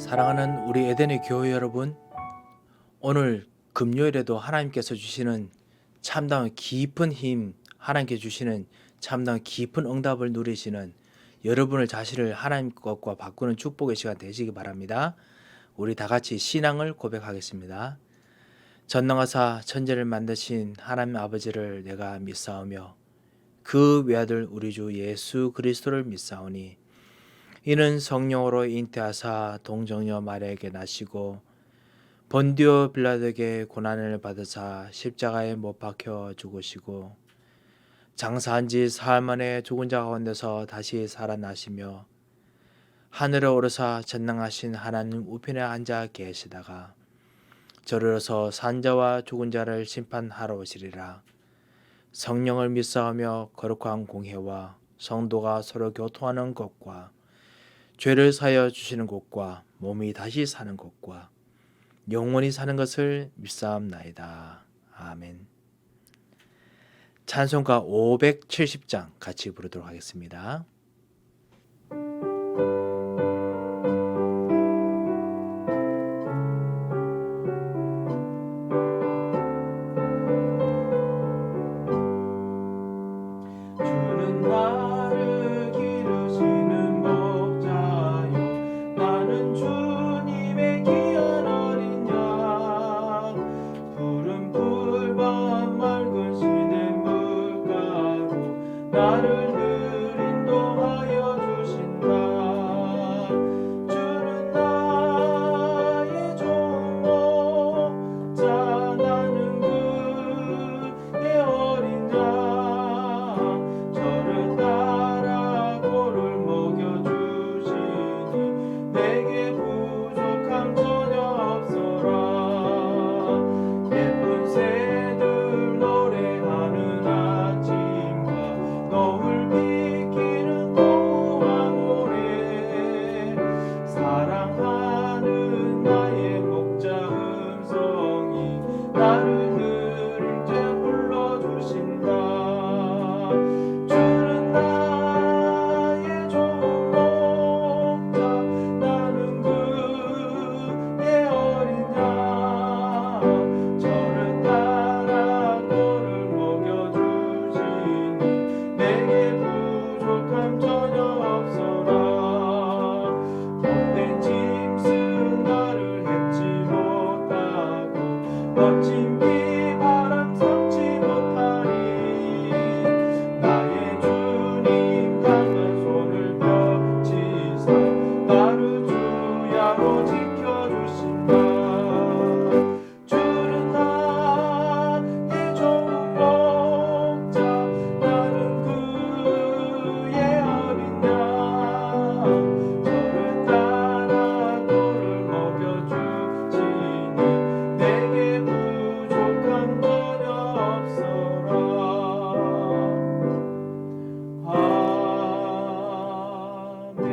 사랑하는 우리 에덴의 교회 여러분, 오늘 금요일에도 하나님께서 주시는 참다운 깊은 힘, 하나님께 주시는 참다운 깊은 응답을 누리시는 여러분을 자신을 하나님 것과 바꾸는 축복의 시간 되시기 바랍니다. 우리 다 같이 신앙을 고백하겠습니다. 전능하사 천지를 만드신 하나님 아버지를 내가 믿사오며 그 외아들 우리 주 예수 그리스도를 믿사오니 이는 성령으로 잉태하사 동정녀 마리아에게 나시고 본디오 빌라도에게 고난을 받으사 십자가에 못 박혀 죽으시고 장사한 지 사흘 만에 죽은 자 가운데서 다시 살아나시며 하늘에 오르사 전능하신 하나님 우편에 앉아 계시다가 저르러서 산자와 죽은 자를 심판하러 오시리라. 성령을 믿사오며 거룩한 공회와 성도가 서로 교통하는 것과 죄를 사여 주시는 것과 몸이 다시 사는 것과 영원히 사는 것을 믿사옵나이다. 아멘. 찬송가 570장 같이 부르도록 하겠습니다. 주는 나를 기르시는 목자요 나는 주님의 귀한 어린 양 푸른 풀밭 맑은 시냇 물가로 나를 늘 인도하여 주신다. 주는 나의 좋은 목자 나는 그의 어린 양 저를 따라 꼴을 먹여주시니 내게 부족함 전혀 없어라. 예쁜 새들 노래하는 아침과 노을 비키는 고요한 모래 사랑하는 나의 목자 음성이 나를 늘 일제 불러주신다. 주는 나의 좋은 목자 나는 그의 어린 양 저를 따라 꼴을 먹여주시니 내게 부족함 전혀 없어라. 못된 짐승 나를 해치 못하고 거친 비바람 섞지 못하리. 나의 주님 강한 손을 펴치사 나를 주야로 지켜주신다. 주는 나의 좋은 목자 나는 그의 어린 양 저를 따라 꼴을 먹여주시니 내게 부족함 전혀 없어라. 아멘.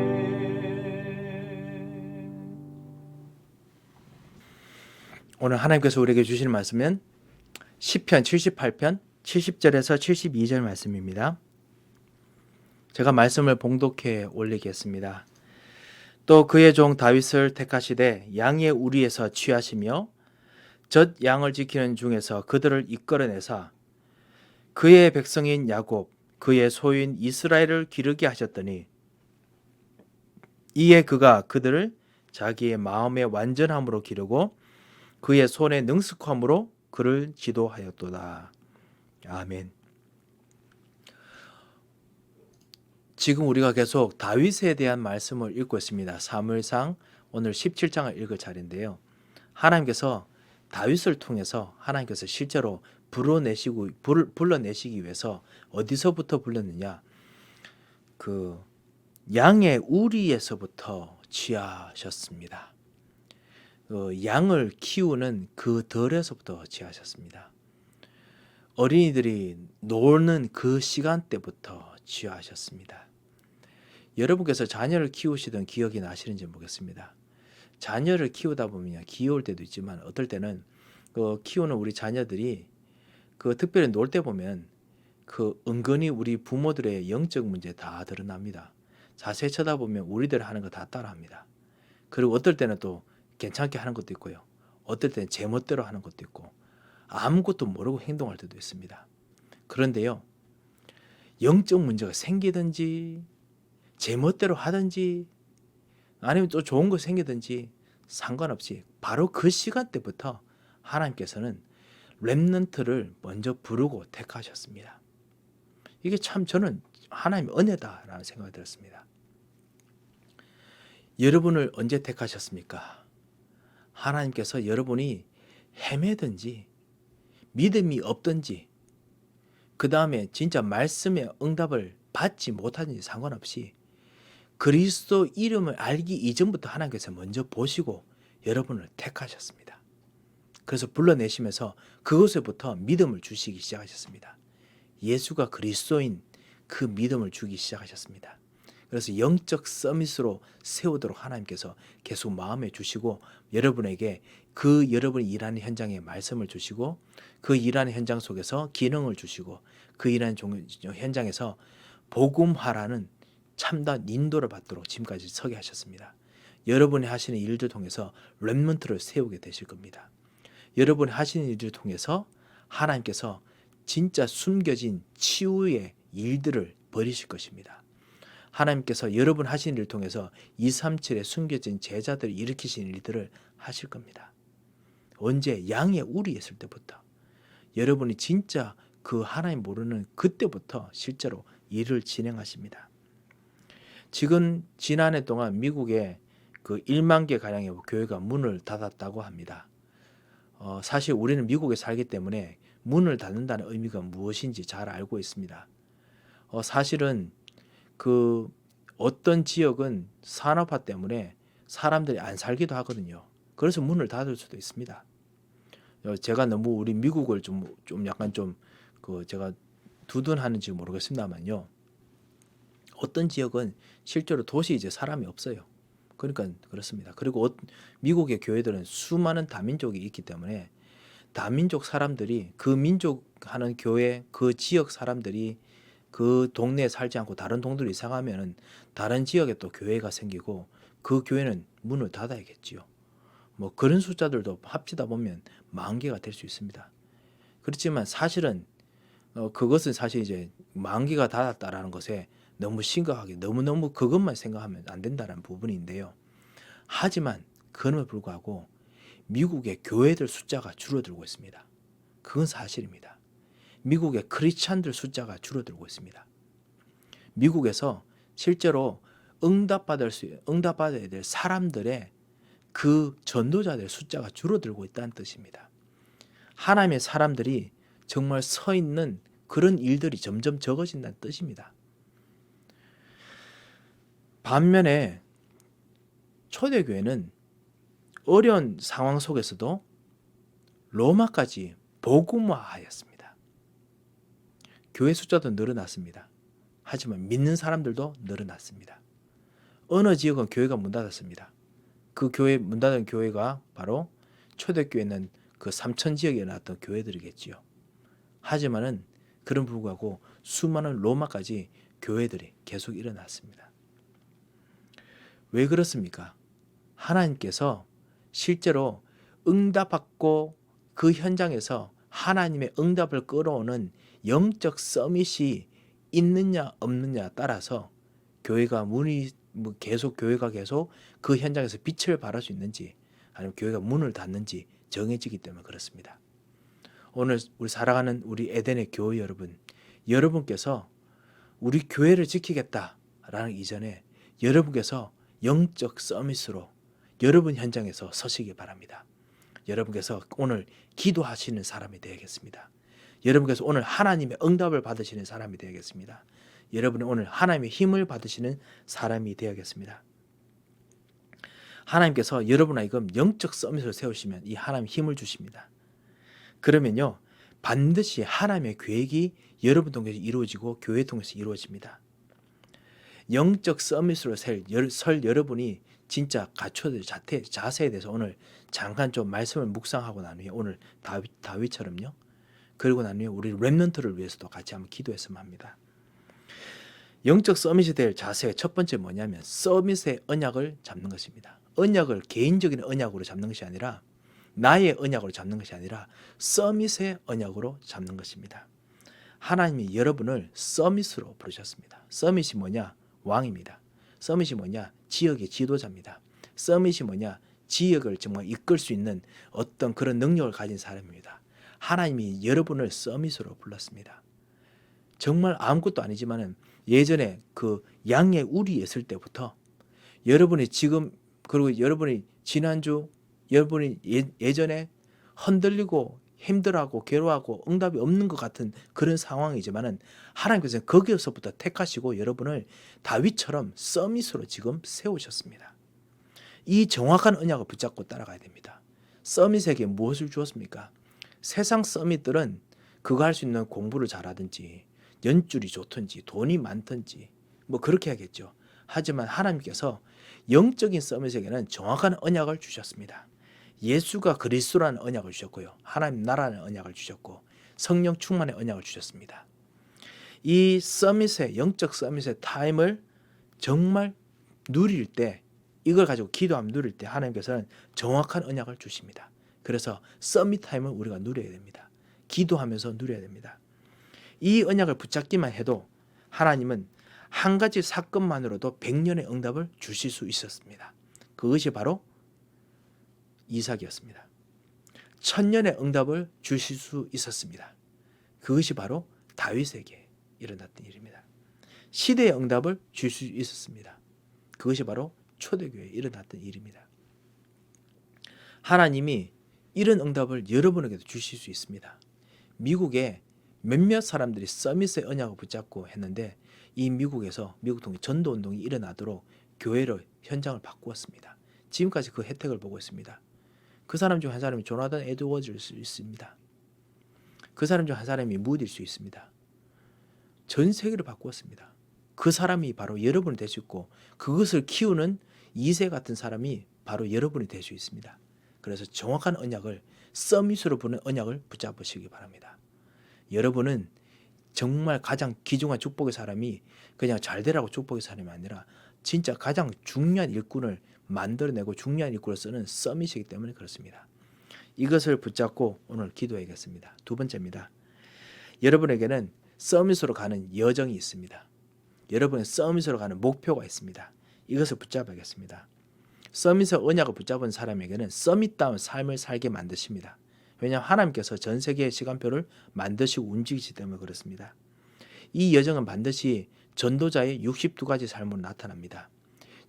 오늘 하나님께서 우리에게 주시는 말씀은 시편 78편 70절에서 72절 말씀입니다. 제가 말씀을 봉독해 올리겠습니다. 또 그의 종 다윗을 택하시되 양의 우리에서 취하시며 젖 양을 지키는 중에서 그들을 이끌어내사 그의 백성인 야곱 그의 소유인 이스라엘을 기르게 하셨더니 이에 그가 그들을 자기의 마음의 완전함으로 기르고 그의 손의 능숙함으로 그를 지도하였도다. 아멘. 지금 우리가 계속 다윗에 대한 말씀을 읽고 있습니다. 사무엘상 오늘 17장을 읽을 차례인데요. 하나님께서 다윗을 통해서 하나님께서 실제로 불러내시기 위해서 어디서부터 불렀느냐? 그 양의 우리에서부터 취하셨습니다. 양을 키우는 그 덜에서부터 취하셨습니다. 어린이들이 노는 그 시간대부터 취하셨습니다. 여러분께서 자녀를 키우시던 기억이 나시는지 모르겠습니다. 자녀를 키우다 보면 귀여울 때도 있지만 어떨 때는 그 키우는 우리 자녀들이 그 특별히 놀 때 보면 그 은근히 우리 부모들의 영적 문제 다 드러납니다. 자세히 쳐다보면 우리들 하는 거 다 따라합니다. 그리고 어떨 때는 또 괜찮게 하는 것도 있고요. 어떨 때는 제멋대로 하는 것도 있고 아무것도 모르고 행동할 때도 있습니다. 그런데요, 영적 문제가 생기든지 제멋대로 하든지 아니면 또 좋은 거 생기든지 상관없이 바로 그 시간대부터 하나님께서는 렘넌트를 먼저 부르고 택하셨습니다. 이게 참 저는 하나님의 은혜다라는 생각이 들었습니다. 여러분을 언제 택하셨습니까? 하나님께서 여러분이 헤매든지 믿음이 없든지 그 다음에 진짜 말씀의 응답을 받지 못하든지 상관없이 그리스도 이름을 알기 이전부터 하나님께서 먼저 보시고 여러분을 택하셨습니다. 그래서 불러내시면서 그곳에부터 믿음을 주시기 시작하셨습니다. 예수가 그리스도인 그 믿음을 주기 시작하셨습니다. 그래서 영적 서밋으로 세우도록 하나님께서 계속 마음에 주시고 여러분에게 그 여러분이 일하는 현장에 말씀을 주시고 그 일하는 현장 속에서 기능을 주시고 그 일하는 현장에서 복음화라는 참된 인도를 받도록 지금까지 서게 하셨습니다. 여러분이 하시는 일들 통해서 렘넌트를 세우게 되실 겁니다. 여러분이 하시는 일들을 통해서 하나님께서 진짜 숨겨진 치유의 일들을 벌이실 것입니다. 하나님께서 여러분 하시는 일을 통해서 237에 숨겨진 제자들을 일으키시는 일들을 하실 겁니다. 언제? 양의 우리 있을 때부터. 여러분이 진짜 그 하나님 모르는 그때부터 실제로 일을 진행하십니다. 지금 지난해 동안 미국에 그 1만 개 가량의 교회가 문을 닫았다고 합니다. 사실 우리는 미국에 살기 때문에 문을 닫는다는 의미가 무엇인지 잘 알고 있습니다. 사실은 그 어떤 지역은 산업화 때문에 사람들이 안 살기도 하거든요. 그래서 문을 닫을 수도 있습니다. 제가 너무 우리 미국을 좀 약간 제가 두둔하는지 모르겠습니다만요. 어떤 지역은 실제로 도시 이제 사람이 없어요. 그러니까 그렇습니다. 그리고 미국의 교회들은 수많은 다민족이 있기 때문에 다민족 사람들이 그 민족 하는 교회 그 지역 사람들이 그 동네에 살지 않고 다른 동네로 이사가면은 다른 지역에 또 교회가 생기고 그 교회는 문을 닫아야겠지요. 뭐 그런 숫자들도 합치다 보면 10,000개가 될 수 있습니다. 그렇지만 사실은 그것은 사실 이제 10,000개가 닫았다라는 것에 너무 심각하게 너무너무 그것만 생각하면 안 된다는 부분인데요. 하지만 그럼에도 불구하고 미국의 교회들 숫자가 줄어들고 있습니다. 그건 사실입니다. 미국의 크리스찬들 숫자가 줄어들고 있습니다. 미국에서 실제로 응답받아야 될 사람들의 그 전도자들의 숫자가 줄어들고 있다는 뜻입니다. 하나님의 사람들이 정말 서 있는 그런 일들이 점점 적어진다는 뜻입니다. 반면에 초대교회는 어려운 상황 속에서도 로마까지 복음화하였습니다. 교회 숫자도 늘어났습니다. 하지만 믿는 사람들도 늘어났습니다. 어느 지역은 교회가 문 닫았습니다. 그 교회 문 닫은 교회가 바로 초대교회는 그 삼천 지역에 나왔던 교회들이겠지요. 하지만은 그런 불구하고 수많은 로마까지 교회들이 계속 일어났습니다. 왜 그렇습니까? 하나님께서 실제로 응답받고 그 현장에서 하나님의 응답을 끌어오는 영적 서밋이 있느냐 없느냐 따라서 교회가 교회가 계속 그 현장에서 빛을 발할 수 있는지 아니면 교회가 문을 닫는지 정해지기 때문에 그렇습니다. 오늘 우리 사랑하는 우리 에덴의 교회 여러분께서 우리 교회를 지키겠다라는 이전에 여러분께서 영적 서밋으로 여러분 현장에서 서시기 바랍니다. 여러분께서 오늘 기도하시는 사람이 되겠습니다. 여러분께서 오늘 하나님의 응답을 받으시는 사람이 되겠습니다. 여러분이 오늘 하나님의 힘을 받으시는 사람이 되겠습니다. 하나님께서 여러분에게 영적 서밋을 세우시면 이 하나님 힘을 주십니다. 그러면요 반드시 하나님의 계획이 여러분 통해서 이루어지고 교회 통해서 이루어집니다. 영적 서밋으로 설 여러분이 진짜 갖춰야 될 자세에 대해서 오늘 잠깐 좀 말씀을 묵상하고 난 후에 오늘 다윗처럼요. 그리고 난 후에 우리 렘넌트를 위해서도 같이 한번 기도했으면 합니다. 영적 서밋이 될 자세의 첫 번째 뭐냐면 서밋의 언약을 잡는 것입니다. 언약을 개인적인 언약으로 잡는 것이 아니라 나의 언약으로 잡는 것이 아니라 서밋의 언약으로 잡는 것입니다. 하나님이 여러분을 서밋으로 부르셨습니다. 서밋이 뭐냐? 왕입니다. 서밋이 뭐냐? 지역의 지도자입니다. 서밋이 뭐냐? 지역을 정말 이끌 수 있는 어떤 그런 능력을 가진 사람입니다. 하나님이 여러분을 서밋으로 불렀습니다. 정말 아무것도 아니지만은 예전에 그 양의 우리에 있을 때부터 여러분이 지금 그리고 여러분이 지난주 여러분이 예전에 흔들리고 힘들어하고 괴로워하고 응답이 없는 것 같은 그런 상황이지만은 하나님께서는 거기에서부터 택하시고 여러분을 다윗처럼 서밋으로 지금 세우셨습니다. 이 정확한 언약을 붙잡고 따라가야 됩니다. 서밋에게 무엇을 주었습니까? 세상 서밋들은 그거 할 수 있는 공부를 잘하든지 연줄이 좋든지 돈이 많든지 뭐 그렇게 하겠죠. 하지만 하나님께서 영적인 서밋에게는 정확한 언약을 주셨습니다. 예수가 그리스도라는 언약을 주셨고요. 하나님 나라는 언약을 주셨고 성령 충만의 언약을 주셨습니다. 이 서밋의 영적 서밋의 타임을 정말 누릴 때 이걸 가지고 기도하면 누릴 때 하나님께서는 정확한 언약을 주십니다. 그래서 서밋 타임을 우리가 누려야 됩니다. 기도하면서 누려야 됩니다. 이 언약을 붙잡기만 해도 하나님은 한 가지 사건만으로도 100년의 응답을 주실 수 있었습니다. 그것이 바로 이삭이었습니다. 1000년의 응답을 주실 수 있었습니다. 그것이 바로 다윗에게 일어났던 일입니다. 시대의 응답을 줄 수 있었습니다. 그것이 바로 초대교회에 일어났던 일입니다. 하나님이 이런 응답을 여러분에게도 주실 수 있습니다. 미국에 몇몇 사람들이 서밋의 언약을 붙잡고 했는데 이 미국에서 미국 통해 전도운동이 일어나도록 교회로 현장을 바꾸었습니다. 지금까지 그 혜택을 보고 있습니다. 그 사람 중 한 사람이 조나단 에드워즈일 수 있습니다. 그 사람 중 한 사람이 무디일 수 있습니다. 전 세계를 바꾸었습니다. 그 사람이 바로 여러분이 될 수 있고 그것을 키우는 2세 같은 사람이 바로 여러분이 될 수 있습니다. 그래서 정확한 언약을 서밋으로 부는 언약을 붙잡으시기 바랍니다. 여러분은 정말 가장 귀중한 축복의 사람이 그냥 잘 되라고 축복의 사람이 아니라 진짜 가장 중요한 일꾼을 만들어내고 중요한 일꾼을 쓰는 서밋이기 때문에 그렇습니다. 이것을 붙잡고 오늘 기도해야겠습니다. 두 번째입니다. 여러분에게는 서밋으로 가는 여정이 있습니다. 여러분의 서밋으로 가는 목표가 있습니다. 이것을 붙잡아야겠습니다. 서밋의 언약을 붙잡은 사람에게는 서밋다운 삶을 살게 만드십니다. 왜냐하면 하나님께서 전 세계의 시간표를 만드시고 움직이시기 때문에 그렇습니다. 이 여정은 반드시 전도자의 62가지 삶으로 나타납니다.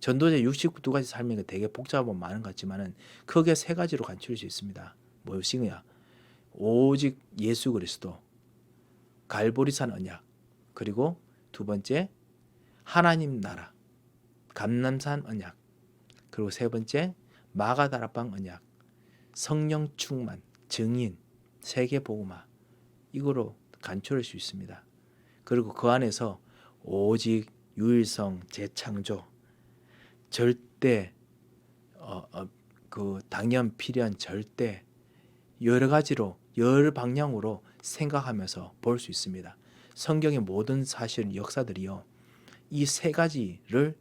전도자의 62가지 삶이 되게 복잡하고 많은 것 같지만 크게 세 가지로 간추릴 수 있습니다. 무엇이냐? 오직 예수 그리스도, 갈보리산 언약, 그리고 두 번째 하나님 나라, 감람산 언약, 그리고 세 번째 마가다락방 언약, 성령 충만, 증인, 세계복음화, 이거로 간추릴 수 있습니다. 그리고 그 안에서 오직 유일성, 재창조, 절대 그 당연 필연 절대 여러 가지로 여러 방향으로 생각하면서 볼 수 있습니다. 성경의 모든 사실 역사들이요 이 세 가지를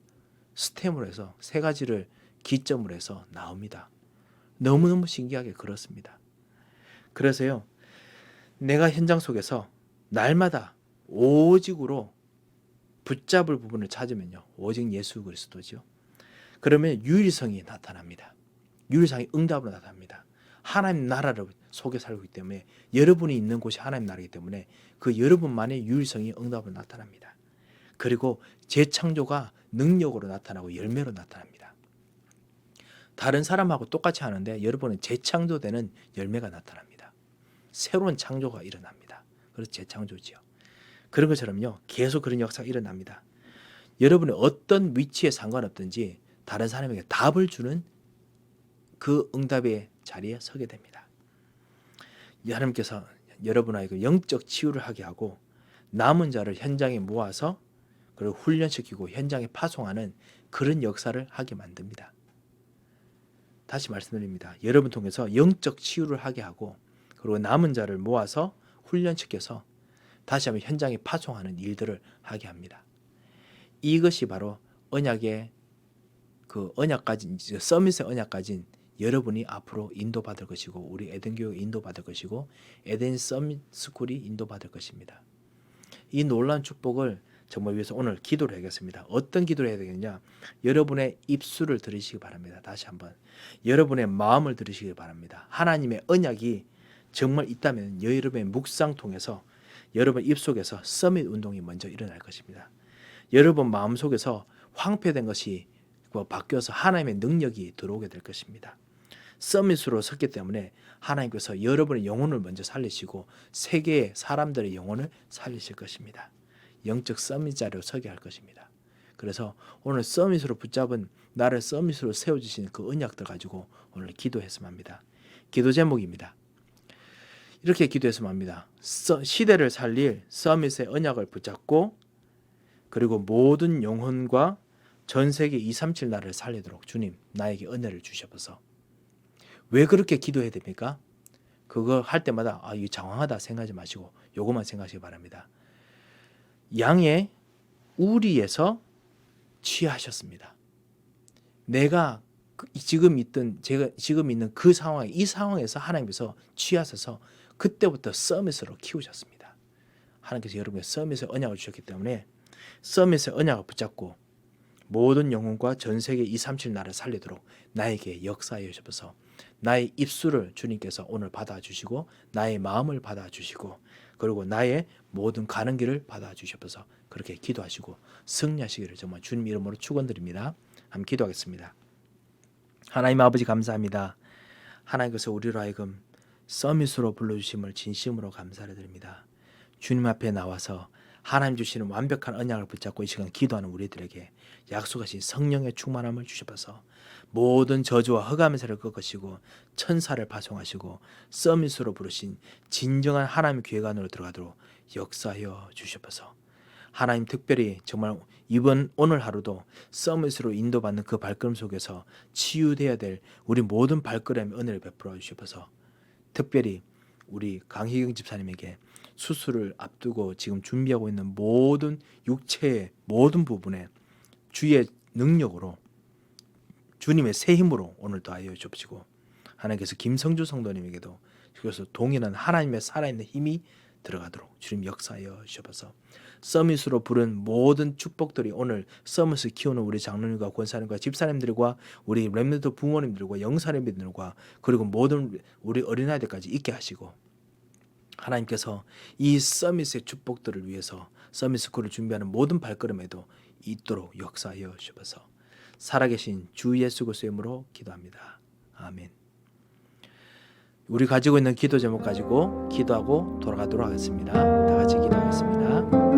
스템으로 해서 세 가지를 기점으로 해서 나옵니다. 너무너무 신기하게 그렇습니다. 그래서요 내가 현장 속에서 날마다 오직으로 붙잡을 부분을 찾으면요 오직 예수 그리스도죠. 그러면 유일성이 나타납니다. 유일성이 응답으로 나타납니다. 하나님 나라를 속에 살고 있기 때문에 여러분이 있는 곳이 하나님 나라이기 때문에 그 여러분만의 유일성이 응답으로 나타납니다. 그리고 재창조가 능력으로 나타나고 열매로 나타납니다. 다른 사람하고 똑같이 하는데 여러분은 재창조되는 열매가 나타납니다. 새로운 창조가 일어납니다. 그래서 재창조지요. 그런 것처럼요 계속 그런 역사가 일어납니다. 여러분이 어떤 위치에 상관없든지 다른 사람에게 답을 주는 그 응답의 자리에 서게 됩니다. 하나님께서 여러분에게 영적 치유를 하게 하고 남은 자를 현장에 모아서 그리고 훈련시키고 현장에 파송하는 그런 역사를 하게 만듭니다. 다시 말씀드립니다. 여러분 통해서 영적 치유를 하게 하고 그리고 남은 자를 모아서 훈련시켜서 다시 한번 현장에 파송하는 일들을 하게 합니다. 이것이 바로 언약의 그 언약 가진 서밋의 언약 가진 여러분이 앞으로 인도받을 것이고 우리 에덴 교회 인도받을 것이고 에덴 서밋 스쿨이 인도받을 것입니다. 이 놀라운 축복을 정말 위해서 오늘 기도를 해야겠습니다. 어떤 기도를 해야 되겠냐? 여러분의 입술을 들으시기 바랍니다. 다시 한번 여러분의 마음을 들으시기 바랍니다. 하나님의 언약이 정말 있다면 여러분의 묵상 통해서 여러분 입속에서 서밋 운동이 먼저 일어날 것입니다. 여러분 마음속에서 황폐된 것이 바뀌어서 하나님의 능력이 들어오게 될 것입니다. 서밋으로 섰기 때문에 하나님께서 여러분의 영혼을 먼저 살리시고 세계의 사람들의 영혼을 살리실 것입니다. 영적 서밋 자리로 서게 할 것입니다. 그래서 오늘 서밋으로 붙잡은 나를 서밋으로 세워주신 그 언약들 가지고 오늘 기도했으면 합니다. 기도 제목입니다. 이렇게 기도했으면 합니다. 시대를 살릴 서밋의 언약을 붙잡고 그리고 모든 영혼과 전 세계 237 나라를 살리도록 주님 나에게 은혜를 주셔서. 왜 그렇게 기도해야 됩니까? 그거 할 때마다 이거 장황하다 생각하지 마시고 요것만 생각하시기 바랍니다. 양의 우리에서 취하셨습니다. 내가 제가 지금 있는 그 상황, 이 상황에서 하나님께서 취하셔서 그때부터 서밋으로 키우셨습니다. 하나님께서 여러분에게 서밋의 언약을 주셨기 때문에 서밋의 언약을 붙잡고 모든 영혼과 전 세계 237 나라를 살리도록 나에게 역사하여 주셔서 나의 입술을 주님께서 오늘 받아주시고 나의 마음을 받아주시고 그리고 나의 모든 가는 길을 받아주셔서 그렇게 기도하시고 승리하시기를 정말 주님 이름으로 축원드립니다. 한번 기도하겠습니다. 하나님 아버지 감사합니다. 하나님께서 우리로 하여금 서밋으로 불러주심을 진심으로 감사를 드립니다. 주님 앞에 나와서 하나님 주시는 완벽한 언약을 붙잡고 이 시간 기도하는 우리들에게 약속하신 성령의 충만함을 주셔서 모든 저주와 흑암의 세를 꺾으시고 천사를 파송하시고 서밋으로 부르신 진정한 하나님의 교회가 안으로 들어가도록 역사하여 주셔서 하나님 특별히 정말 오늘 하루도 서밋으로 인도받는 그 발걸음 속에서 치유되어야 될 우리 모든 발걸음의 은혜를 베풀어 주셔서 특별히 우리 강희경 집사님에게 수술을 앞두고 지금 준비하고 있는 모든 육체의 모든 부분에 주의 능력으로 주님의 새 힘으로 오늘 더하여 주옵시고 하나님께서 김성주 성도님에게도 그래서 동일한 하나님의 살아있는 힘이 들어가도록 주님 역사하여 주셔서 서밋으로 부른 모든 축복들이 오늘 서밋을 키우는 우리 장로님과 권사님과 집사님들과 우리 렘넌트 부모님들과 영사님들과 그리고 모든 우리 어린아이들까지 있게 하시고 하나님께서 이 서밋의 축복들을 위해서 서밋 스쿨을 준비하는 모든 발걸음에도 있도록 역사하여 주셔서 살아계신 주 예수 그리스도의 이름으로 기도합니다. 아멘. 우리 가지고 있는 기도 제목 가지고 기도하고 돌아가도록 하겠습니다. 다 같이 기도하겠습니다.